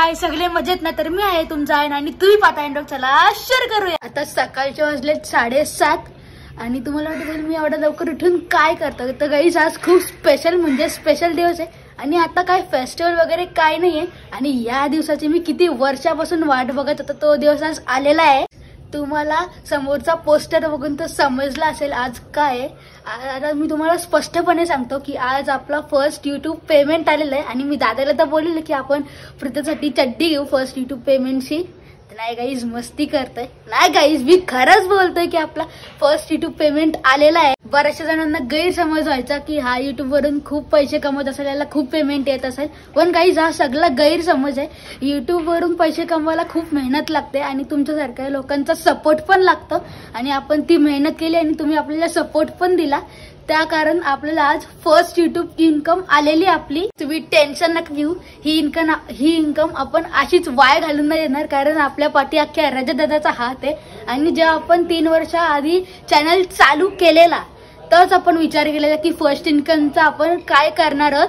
काय सगळे मजेत ना? तर मी आहे तुमचा आहे आणि तुम्ही पाहताय ब्लॉग. चला शेअर करूया. आता सकाळचे वाजले 7:30 आणि तुम्हाला वाटतं मी एवढा लवकर उठून काय करतो? तर गाईज आज खूप स्पेशल म्हणजे स्पेशल दिवस आहे आणि आता काय फेस्टिवल वगैरे काय नाहीये आणि या दिवसाची मी किती वर्षापासून वाट बघत होतो. तो दिवस आज आलेला आहे. तुम्हाला समोरचा पोस्टर बघून तर समजला असेल आज काय आहे. आता मी तुम्हाला स्पष्टपणे सांगतो की आज आपला फर्स्ट यूट्यूब पेमेंट आलेला आहे आणि मी दादाला तर बोललेलं की आपण प्रत्येकासाठी चड्डी घेऊ फर्स्ट यूट्यूब पेमेंटची. नाही गाईज मस्ती करतोय. नाही गाईज मी खरंच बोलतोय की आपला फर्स्ट यूट्यूब पेमेंट आलेला आहे. बऱ्याचशा जणांना गैरसमज व्हायचा की हा यूट्यूब वरून खूप पैसे कमवत असेल, याला खूप पेमेंट येत असेल, पण गाईज हा सगळा गैरसमज आहे. यूट्यूब वरून पैसे कमवायला खूप मेहनत लागते आणि तुमच्यासारख्या लोकांचा सपोर्ट पण लागतो आणि आपण ती मेहनत केली आणि तुम्ही आपल्याला सपोर्ट पण दिला, त्या कारण आपल्याला आज फर्स्ट यूट्यूब इन्कम आलेली आपली. तुम्ही टेन्शन नका घेऊ. ही इन्कम आपण अशीच वाय घालून नाही देणार, कारण आपल्या पाठी अख्ख्या रजतदादाचा हात आहे. आणि जेव्हा आपण 3 वर्षाआधी चॅनल चालू केलेला तरच आपण विचार केलेला की फर्स्ट इन्कमचा आपण काय करणार आहोत.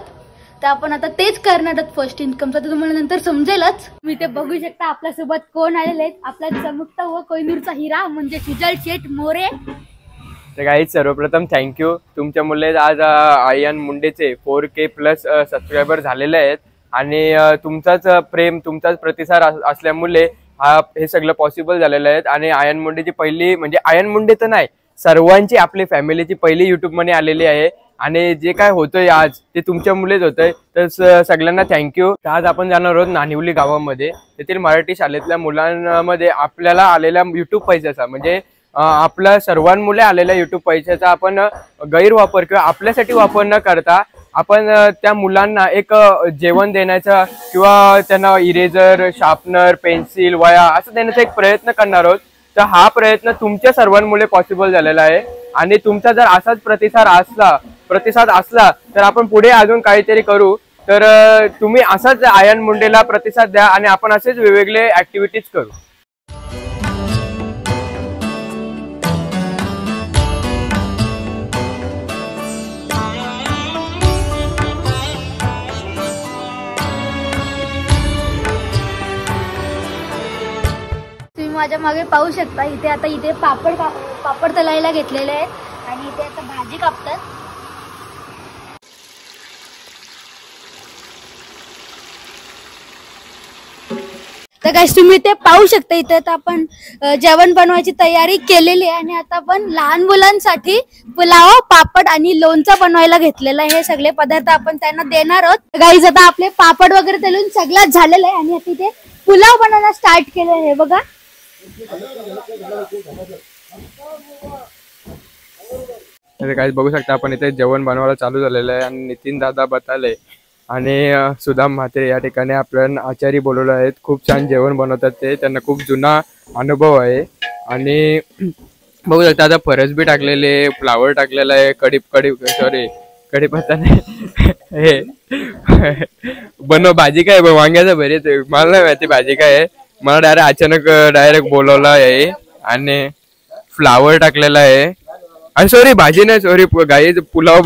तर आपण आता तेच करणार आहोत फर्स्ट इन्कमचा. तर तुम्हाला नंतर समजेलच. मी ते बघू शकता आपल्यासोबत कोण आलेले आहेत. आपला चमकता व कोहिनूरचा हिरा म्हणजे सुजल शेठ मोरे. तर गाईज सर्वप्रथम थँक्यू. तुमच्यामुळे आज आयन मुंडेचे 4K+ सबस्क्रायबर झालेले आहेत आणि तुमचाच प्रेम तुमचाच प्रतिसाद असल्यामुळे हे सगळं पॉसिबल झालेलं आहे. आणि आयन मुंडेची पहिली म्हणजे आयन मुंडे तर नाही, सर्वांची आपली फॅमिलीची पहिली युट्यूब मध्ये आलेली आहे आणि जे काय होतंय आज ते तुमच्यामुळेच होतंय. तर सगळ्यांना थँक्यू. आज आपण जाणार आहोत नानिवली गावामध्ये. तेथील मराठी शाळेतल्या मुलांमध्ये आपल्याला आलेल्या युट्यूब पैशाचा म्हणजे आपल्या सर्वांमुळे आलेल्या युट्यूब पैशाचा आपण गैरवापर किंवा आपल्यासाठी वापर न करता आपण त्या मुलांना एक जेवण देण्याचा किंवा त्यांना इरेजर, शार्पनर, पेन्सिल, वया असं देण्याचा एक प्रयत्न करणार आहोत. तर हा प्रयत्न तुमच्या सर्वांमुळे पॉसिबल झालेला आहे आणि तुमचा जर असाच प्रतिसाद असला तर आपण पुढे अजून काहीतरी करू. तर तुम्ही असाच आयन मुंडेला प्रतिसाद द्या आणि आपण असेच वेगवेगळे ऍक्टिव्हिटीज करू. माझ्या मागे पाहू शकता इथे पापड तळायला घेतलेले आहेत आणि इथे आता भाजी कापतात. तर गाईस तुम्ही ते पाहू शकता इथे आता आपण जेवण बनवायची तयारी केलेली आहे आणि आता आपण लहान मुलांसाठी पुलाव, पापड आणि लोणचं बनवायला घेतलेलं आहे. हे सगळे पदार्थ आपण त्यांना देणार आहोत. गाईस आता आपले पापड वगैरे तळून सगळं झालेलं आहे आणि आता इथे पुलाव बनवायला स्टार्ट केलं आहे. बघा काय बघू शकता आपण इथे जेवण बनवायला चालू झालेलं आहे आणि नितीन दादा बताले आणि सुदाम म्हात्रे या ठिकाणी आपल्याला आचारी बोलवले आहेत. खूप छान जेवण बनवतात ते, त्यांना खूप जुना अनुभव आहे. आणि बघू शकता आता फरस बी टाकलेले, फ्लावर टाकलेला आहे, कढीपत्ता नाही हे बनव. भाजी काय वांग्याचं भरीत आहे. मला नाही माहिती भाजी काय आहे. मला डायरेक्ट बोलवला आहे आणि फ्लावर टाकलेला आहे. आणि सॉरी भाजी नाही, सॉरी गाईच पुलाव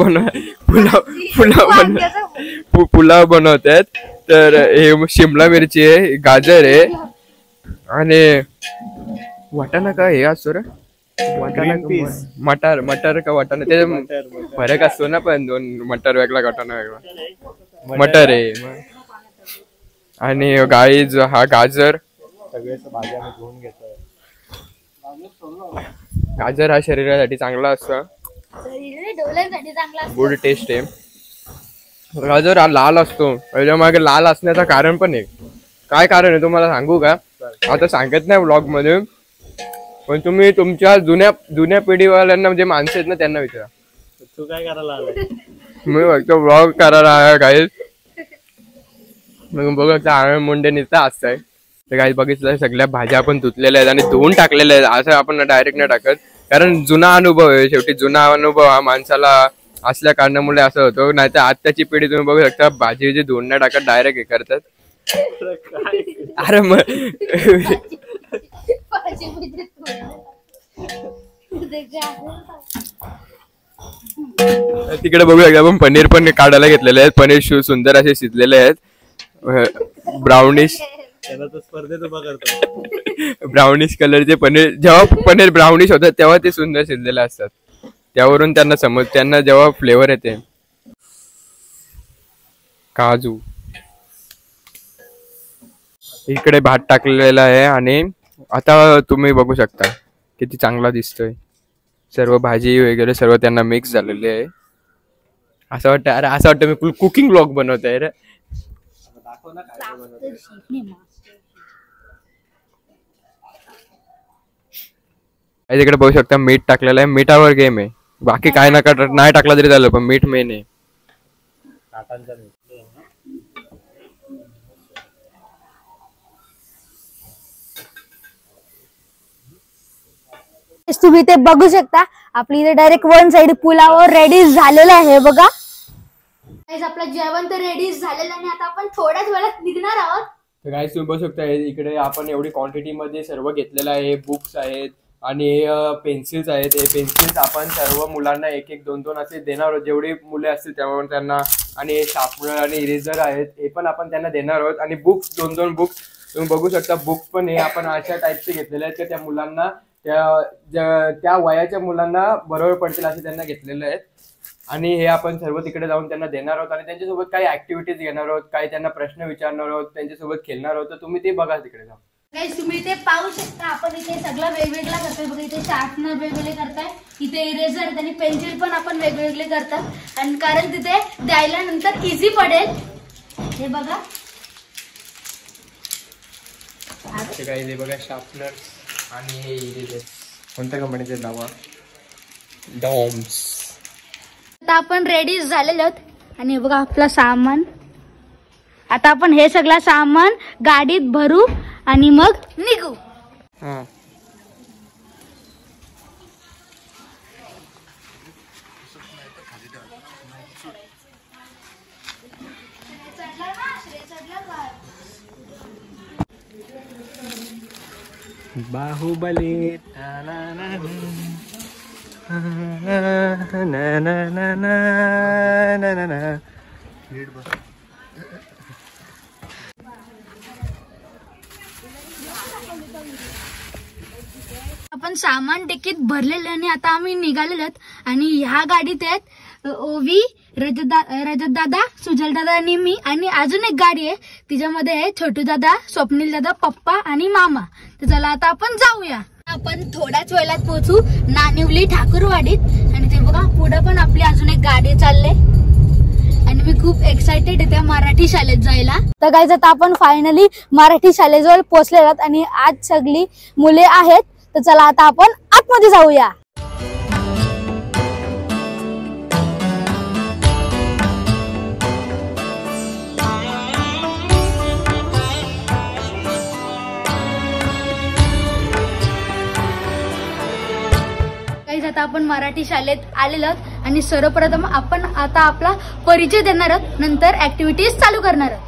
बनवतात. तर हे शिमला मिरची आहे, गाजर आहे आणि वाटाणा का हे असतो रे, मटर का वाटाणा ते फरक असतो ना. पण दोन मटर वेगळा वाटाणा वेगळा मटर आहे. आणि गाईज हा गाजर, गाजर हा शरीरासाठी चांगला असतो, गुड टेस्ट आहे. गाजर हा लाल असतो. त्याच्या मागे लाल असण्याचं कारण पण आहे. काय कारण आहे तुम्हाला सांगू का? आता सांगत नाही व्लॉग मध्ये, पण तुम्ही तुमच्या जुन्या पिढीवाल्यांना जे माणसं आहेत ना त्यांना विचारा. तू काय करायला आलाय? मी फक्त व्लॉग करायला आहे गाईज. मग बघू आनंद मुंडे नुसता असताय. तर काही बघितलं सगळ्या भाज्या आपण धुतलेल्या आहेत आणि धुवून टाकलेल्या आहेत. असं आपण डायरेक्ट नाही टाकत, कारण जुना अनुभव आहे. शेवटी जुना अनुभव हा माणसाला असल्या कारणामुळे असं होतं. नाही तर आत्ताची पिढी तुम्ही बघू शकता भाजी जी धुवून नाही टाकत, डायरेक्ट हे करतात. अरे मग तिकडे बघू शकता आपण पनीर पण काढायला घेतलेले आहेत. पनीर सुंदर असे शिजलेले आहेत, ब्राउनिश त्याला तर स्पर्धेत उभा करतो. ब्राउनिश कलरचे पनीर, जेव्हा पनीर ब्राउनिश होतात तेव्हा ते सुंदर शिजलेले असतात. त्यावरून त्यांना जेव्हा फ्लेवर येते. काजू इकडे भात टाकलेला आहे आणि आता तुम्ही बघू शकता किती चांगला दिसतोय. सर्व भाजी वगैरे सर्व त्यांना मिक्स झालेली आहे. असं वाटतं अरे, असं वाटतं मी कुकिंग ब्लॉग बनवतोय रे. दाखव ना काय बनवतोय. तिकडे बघू शकता मीठ टाकलेलं आहे. मीठावर गेम आहे, बाकी काय नाही टाकलं तरी झालं, पण मीठ मेन आहे. काटांचा मीठ. तुम्ही ते बघू शकता आपली इथे direct one side pulao ready झालेला आहे बघा. आपलं जेवण तर रेडी झालेलं आणि आता आपण थोड्याच वेळात निघणार आहोत. तर गाईस तुम्ही बघू शकता इकडे आपण एवढी क्वांटिटी मध्ये सर्व घेतलेलं आहे. बुक्स आहेत आणि पेन्सिल्स आहेत. हे पेन्सिल्स आपण सर्व मुलांना एक एक दोन दोन असे देणार आहोत, जेवढी मुले असतील त्यामुळे त्यांना. आणि शार्पनर आणि इरेझर आहेत, हे पण आपण त्यांना देणार आहोत. आणि बुक्स दोन बुक्स तुम्ही बघू शकता. बुक्स पण हे आपण अशा टाईपचे घेतलेले आहेत की त्या मुलांना त्या वयाच्या मुलांना बरोबर पडतील असे त्यांना घेतलेले आहेत. आणि हे आपण सर्व तिकडे जाऊन त्यांना देणार आहोत आणि त्यांच्यासोबत काही ऍक्टिव्हिटीज घेणार आहोत, काही त्यांना प्रश्न विचारणार आहोत, त्यांच्यासोबत खेळणार आहोत. तर तुम्ही ते बघा तिकडे जाऊन. गाईस तुम्ही इथे पाहू शकता आपण इथे सगळं वेगवेगळं करतोय बघा. इथे शार्पनर वेगवेगळे करताय, इथे इरेझर आणि पेन्सिल पण आपण वेगवेगळे करतात. आणि कारण तिथे द्यायला नंतर इझी पडेल. हे बघा हे बघा शार्पनर आणि हे इरेझर कोणत्या कंपनीचे नाव? डॉम्स. आता आपण रेडी झालेलो आहोत आणि बघा आपलं सामान. आता आपण हे सगळं सामान गाडीत भरू आणि मग निघू. बाहुबली आपण सामान टिकीत भरलेलं आणि आता आम्ही निघालेलो आहोत. आणि ह्या गाडीत आहेत ओवी, रजत दादा, सुजल दादा आणि मी. आणि अजून एक गाडी आहे तिच्यामध्ये आहे छोटू दादा, स्वप्नील दादा, पप्पा आणि मामा. तर चला आता आपण जाऊया. आपण थोड्याच वेळात पोहोचू नानिवली ठाकूरवाडीत. आणि ते बघा पुढे पण आपली अजून एक गाडी चालले आणि मी खूप एक्सायटेड आहे त्या मराठी शाळेत जायला. तर गाईज आता आपण फायनली मराठी शाळेजवळ पोहोचलेलो आहोत आणि आज सगळी मुले आहेत. तर चला आता आपण आतमध्ये जाऊया. आता आपण मराठी शाळेत आलेलो आहोत आणि सर्वप्रथम आपण आता आपला परिचय देणार आहोत, नंतर ऍक्टिव्हिटीज चालू करणार आहोत.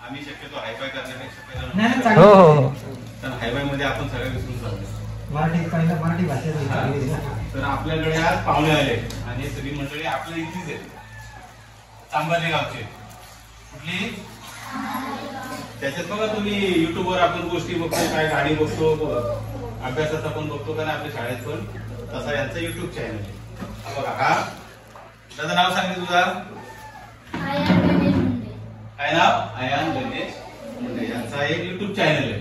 आम्ही शक्यतो हायफाय करण्यापेक्षा हो तर हायफाय मध्ये आपण सगळे विसरून जातो. मराठी भाषेत. तर आपल्याकडे आज पाहुणे आले आणि सगळी मंडळी आपल्या इथलीच आहेत. चांबाली गावचे. कुठली? त्याच्यात बघा तुम्ही युट्यूबवर आपण गोष्टी बघतो, काय गाडी बघतो, अभ्यासात आपण बघतो का नाही आपल्या शाळेत पण तसा यांचा युट्यूब चॅनल आहे. बघा हा त्याचं नाव सांगितलं तुझा काय नाव? आयान गणेश मुंडे. यांचा एक युट्यूब चॅनल आहे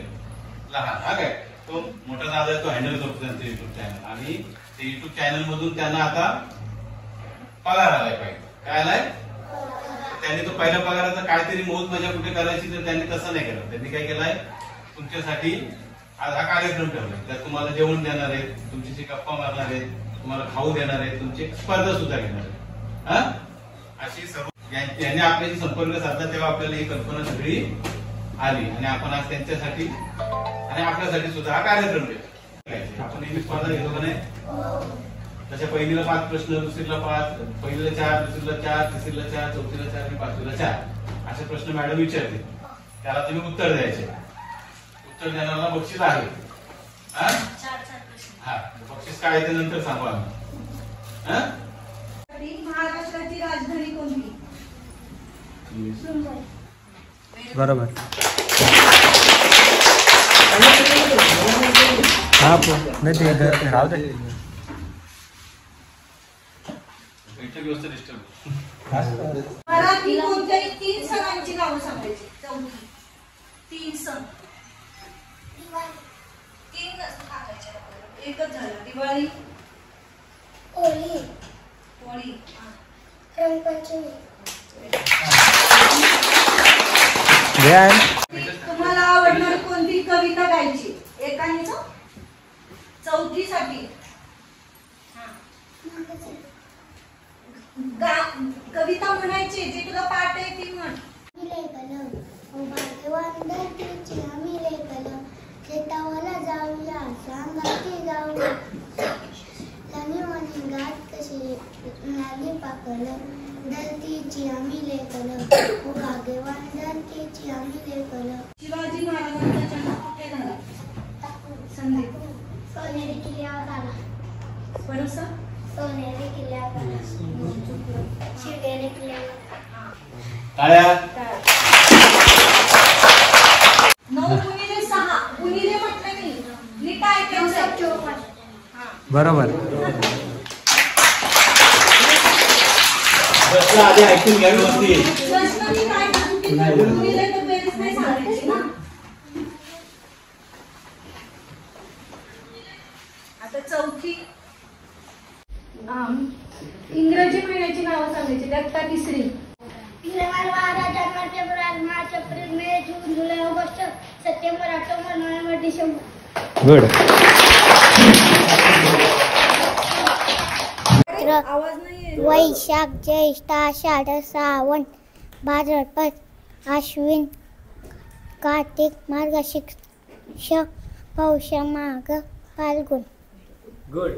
लहान. हा काय तो मोठा दादा आहे, तो हँडल करतो त्यांचं युट्यूब चॅनल. आणि ते युट्यूब चॅनल मधून त्यांना आता पगार आलाय पाहिजे. काय आलाय? त्यांनी तो पहिल्या पगाराचा काहीतरी मौज मजा कुठे करायची तर त्यांनी तसं नाही केलं. त्यांनी काय केलंय तुमच्यासाठी आज हा कार्यक्रम ठेवलाय. त्यात तुम्हाला जेवण देणार आहेत, तुमच्याशी गप्पा मारणार आहेत, तुम्हाला खाऊ देणार आहेत, तुमची स्पर्धा सुद्धा घेणार आहेत. अशी सर्व यांनी आपल्याशी संपर्क साधला तेव्हा आपल्याला ही कल्पना सगळी आली आणि आपण आज त्यांच्यासाठी आणि आपल्यासाठी सुद्धा हा कार्यक्रम केला. आपण नेहमी स्पर्धा घेतो का नाही? तशा पहिलीला 5 प्रश्न, दुसरीला 5, पहिलीला 4, दुसरीला 4, तिसरीला 4, चौथीला 4 आणि 5वीला 4 असे प्रश्न मॅडम विचारते. त्याला तुम्ही उत्तर द्यायचे. उत्तर देणारा बक्षीस आहे. हा बक्षीस काय आहे ते नंतर सांगू आम्ही. महाराष्ट्राची राजधानी कोणती? बरोबर. हा नाही ते राहू दे. मराठी कोणत्याही 3 सणांची नावं सांगायची. 3 सण. 3 सांगायचे. एकच झालं. दिवाळी, होळी, रंगपंचमी. तुम्हाला आवडणारी कोणती कविता गायची एकाने? चौथीसाठी कविता म्हणायची जे तुला पाठ आहे ती म्हण. शेतावाला जाऊया सांगाती जाऊया लनी गात कशी नाली पाकलं धरतीची आम्ही लेखलं भाग्यवान धरतीची आम्ही लेखलं. शिवाजी महाराजांचा जन्म कुठे झाला? संदीप. सोनेरी किल्ल्यावर झाला. परत सोनेरी किल्ल्यावर झाला. शिवनेरी किल्ल्यावर. टाळ्या. 9 गुणिले 6 गुणिले म्हटलं मी नीट ऐकायचं. बरोबर. आधी ऐकून घ्या व्यवस्थित. प्रश्न मी काय म्हणते गुणिले तर बेरीज नाही सांगायची ना. आता चौथी इंग्रजी महिन्याची नावं सांगायची. दत्ता तिसरी. मार्च एप्रिल मे जून जुलै ऑगस्ट सप्टेंबर ऑक्टोबर नोव्हेंबर डिसेंबर. गुड. आवाज नाही. वैशाख ज्येष्ठ आषाढ श्रावण भाद्रपद आश्विन कार्तिक मार्गशीर्ष पौष माघ फाल्गुन. गुड.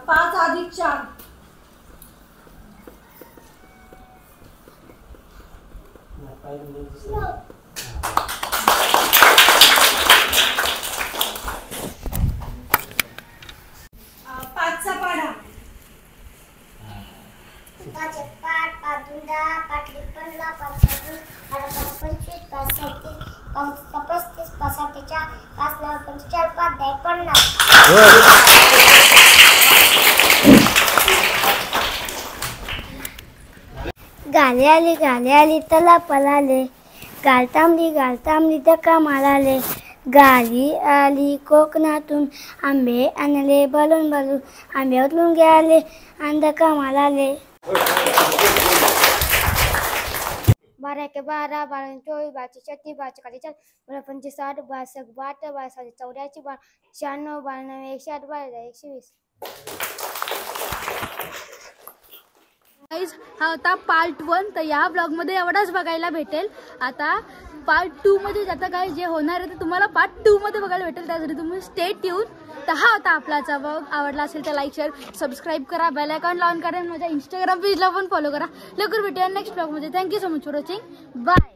5 अधिक 4. 5चा पाढा. 5 पाठ 5 10 5 15 5 25 5 35 5 34 5 45 5 50. गाली आली तला पळाले घालतांबली धक्का माराले. गाली आली कोकणातून आंबे आणले बलून आंबे उचलून गेले आणि धक्का माराले. 12 के 12 12 24 12 36 12 41 45 60 62 62 84 96 92 108 120. हा होता पार्ट 1. तर या ब्लॉगमध्ये एवढाच बघायला भेटेल. आता पार्ट 2 मध्ये आता काय जे होणार आहे ते तुम्हाला पार्ट 2 मध्ये बघायला भेटेल. त्यासाठी तुम्ही स्टे ट्यून. तर हा होता आपलाचा ब्लॉग. आवडला असेल तर लाईक शेअर सबस्क्राईब करा. बेल आयकॉन ऑन करा. माझ्या इंस्टाग्राम पेजला पण फॉलो करा. लवकर भेटूया नेक्स्ट ब्लॉगमध्ये. Thank you so much for watching. Bye.